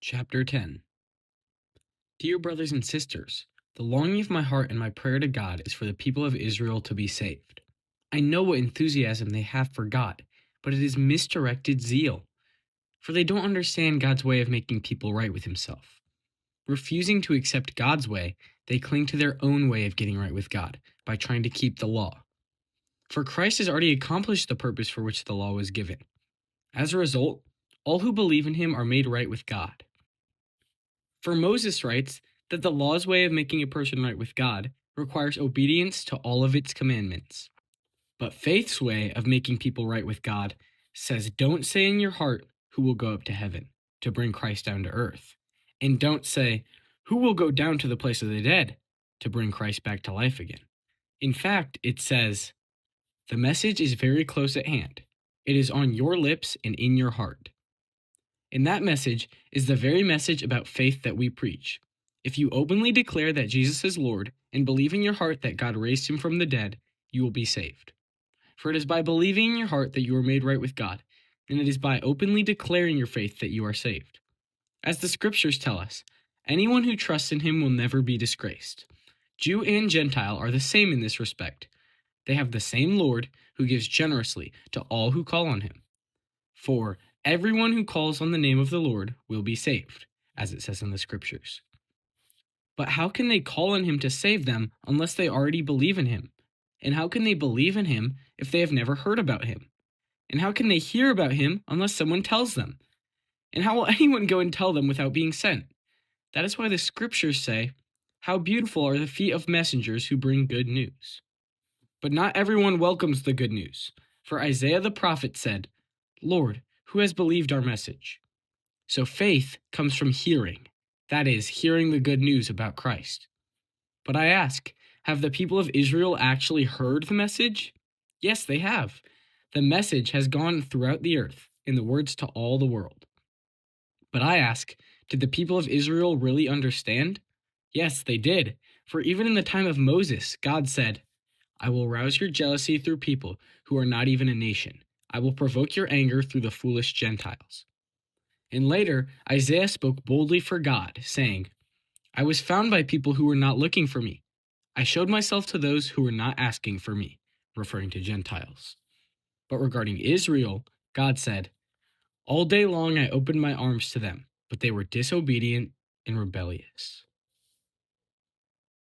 Chapter 10. Dear brothers and sisters, the longing of my heart and my prayer to God is for the people of Israel to be saved. I know what enthusiasm they have for God, but it is misdirected zeal, for they don't understand God's way of making people right with Himself. Refusing to accept God's way, they cling to their own way of getting right with God by trying to keep the law. For Christ has already accomplished the purpose for which the law was given. As a result, all who believe in Him are made right with God. For Moses writes that the law's way of making a person right with God requires obedience to all of its commandments. But faith's way of making people right with God says, don't say in your heart, who will go up to heaven to bring Christ down to earth. And don't say, who will go down to the place of the dead to bring Christ back to life again. In fact, it says, the message is very close at hand. It is on your lips and in your heart. And that message is the very message about faith that we preach. If you openly declare that Jesus is Lord and believe in your heart that God raised him from the dead, you will be saved. For it is by believing in your heart that you are made right with God, and it is by openly declaring your faith that you are saved. As the scriptures tell us, anyone who trusts in him will never be disgraced. Jew and Gentile are the same in this respect. They have the same Lord who gives generously to all who call on him. For everyone who calls on the name of the Lord will be saved, as it says in the scriptures. But how can they call on him to save them unless they already believe in him? And how can they believe in him if they have never heard about him? And how can they hear about him unless someone tells them? And how will anyone go and tell them without being sent? That is why the scriptures say, how beautiful are the feet of messengers who bring good news. But not everyone welcomes the good news. For Isaiah the prophet said, Lord, who has believed our message? So faith comes from hearing, that is, hearing the good news about Christ. But I ask, have the people of Israel actually heard the message? Yes, they have. The message has gone throughout the earth, in the words to all the world. But I ask, did the people of Israel really understand? Yes, they did. For even in the time of Moses, God said, I will rouse your jealousy through people who are not even a nation. I will provoke your anger through the foolish Gentiles. And later, Isaiah spoke boldly for God, saying, I was found by people who were not looking for me. I showed myself to those who were not asking for me, referring to Gentiles. But regarding Israel, God said, all day long I opened my arms to them, but they were disobedient and rebellious.